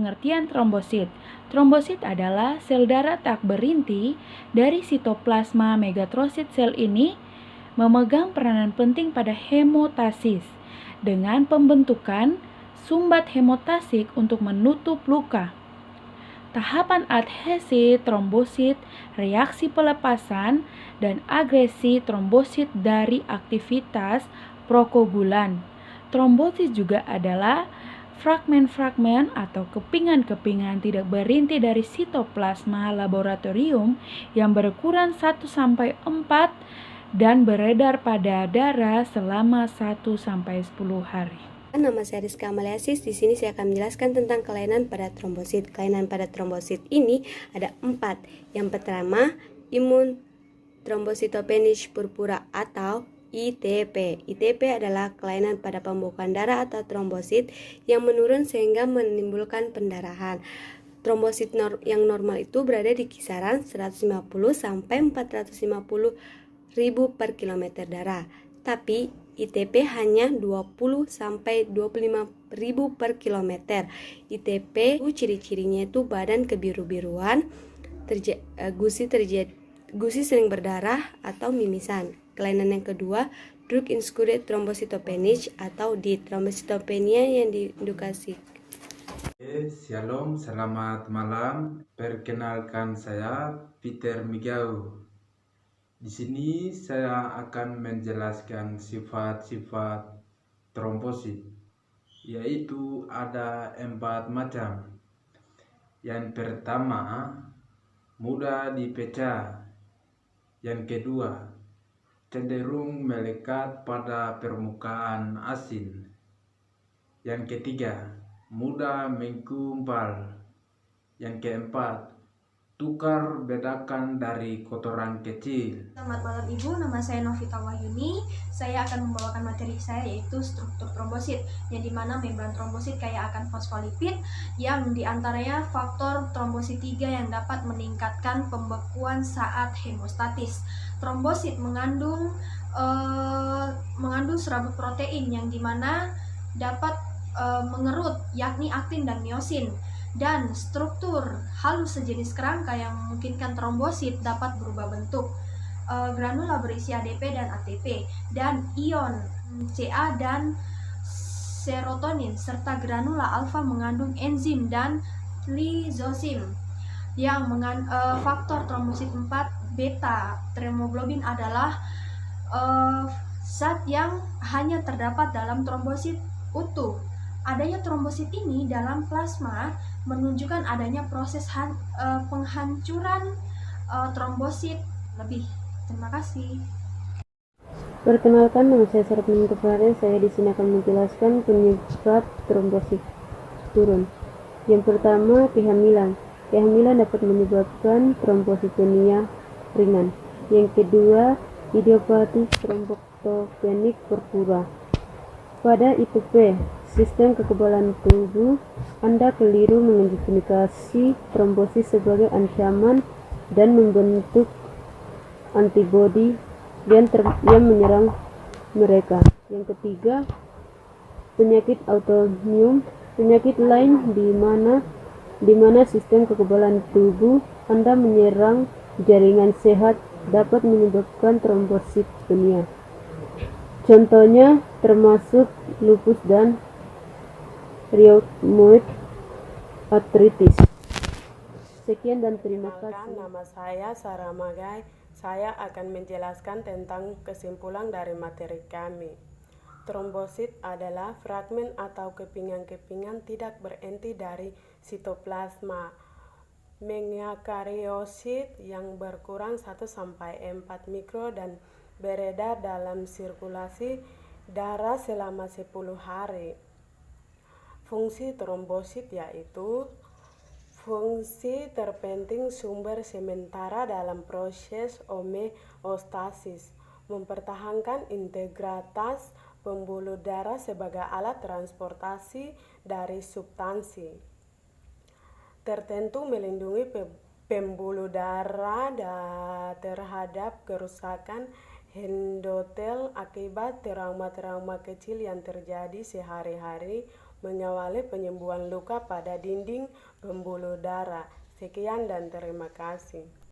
pengertian trombosit. Trombosit adalah sel darah tak berinti dari sitoplasma megatrosit. Sel ini memegang peranan penting pada hemotasis dengan pembentukan sumbat hemotasik untuk menutup luka. Tahapan adhesi trombosit, reaksi pelepasan, dan agresi trombosit dari aktivitas prokoagulan. Trombosit juga adalah fragmen-fragmen atau kepingan-kepingan tidak berinti dari sitoplasma laboratorium yang berukuran 1-4 dan beredar pada darah selama 1-10 hari. Nama saya Rizka Amaliasis. Di sini saya akan menjelaskan tentang kelainan pada trombosit. Kelainan pada trombosit ini ada 4. Yang pertama, imun trombositopenia purpura atau ITP. ITP adalah kelainan pada pembukaan darah atau trombosit yang menurun sehingga menimbulkan pendarahan. Trombosit yang normal itu berada di kisaran 150 sampai 450 ribu per kilometer darah. Tapi ITP hanya 20 sampai 25 ribu per kilometer. ITP ciri-cirinya itu badan kebiru-biruan, gusi sering berdarah atau mimisan. Kelainan yang kedua, drug induced thrombocytopenia atau DIT, trombositopenia yang diindukasi. Shalom, selamat malam. Perkenalkan saya Peter Migau. Di sini saya akan menjelaskan sifat-sifat trombosit, yaitu ada 4 macam. Yang pertama, mudah dipecah. Yang kedua, cenderung melekat pada permukaan asin. Yang ketiga, mudah menggumpal. Yang keempat, tukar bedakan dari kotoran kecil. Selamat malam Ibu, nama saya Novita Wahyuni. Saya akan membawakan materi saya yaitu struktur trombosit, yang dimana membran trombosit kaya akan fosfolipid, yang diantaranya faktor trombosit 3 yang dapat meningkatkan pembekuan saat hemostatis. Trombosit mengandung serabut protein yang dimana dapat mengerut, yakni aktin dan miosin. Dan struktur halus sejenis kerangka yang memungkinkan trombosit dapat berubah bentuk. Granula berisi ADP dan ATP, dan ion Ca dan serotonin, serta granula alfa mengandung enzim dan lisosim. Yang faktor trombosit 4 beta tremoglobin adalah zat yang hanya terdapat dalam trombosit utuh. Adanya trombosit ini dalam plasma menunjukkan adanya proses penghancuran trombosit lebih. Terima kasih. Perkenalkan, nama saya Sarapin Kefaria. Saya di sini akan menjelaskan penyebab trombosit turun. Yang pertama, kehamilan. Kehamilan dapat menyebabkan trombositopenia ringan. Yang kedua, idiopatik trombektopenik purpura. Pada ITP, sistem kekebalan tubuh, Anda keliru mengidentifikasi trombosit sebagai ancaman dan membentuk antibodi yang menyerang mereka. Yang ketiga, penyakit autoimun, penyakit lain di mana sistem kekebalan tubuh Anda menyerang jaringan sehat dapat menyebabkan trombositopenia. Contohnya termasuk lupus dan rheumatoid arthritis. Sekian dan terima kasih. Nama saya Sarah Magai. Saya akan menjelaskan tentang kesimpulan dari materi kami. Trombosit adalah fragmen atau kepingan-kepingan tidak berinti dari sitoplasma megakariosit yang berkurang 1-4 mikro dan beredar dalam sirkulasi darah selama 10 hari. Fungsi trombosit yaitu fungsi terpenting sumber sementara dalam proses homeostasis, mempertahankan integritas pembuluh darah sebagai alat transportasi dari substansi tertentu, melindungi pembuluh darah terhadap kerusakan endotel akibat trauma-trauma kecil yang terjadi sehari-hari, mengawali penyembuhan luka pada dinding pembuluh darah. Sekian dan terima kasih.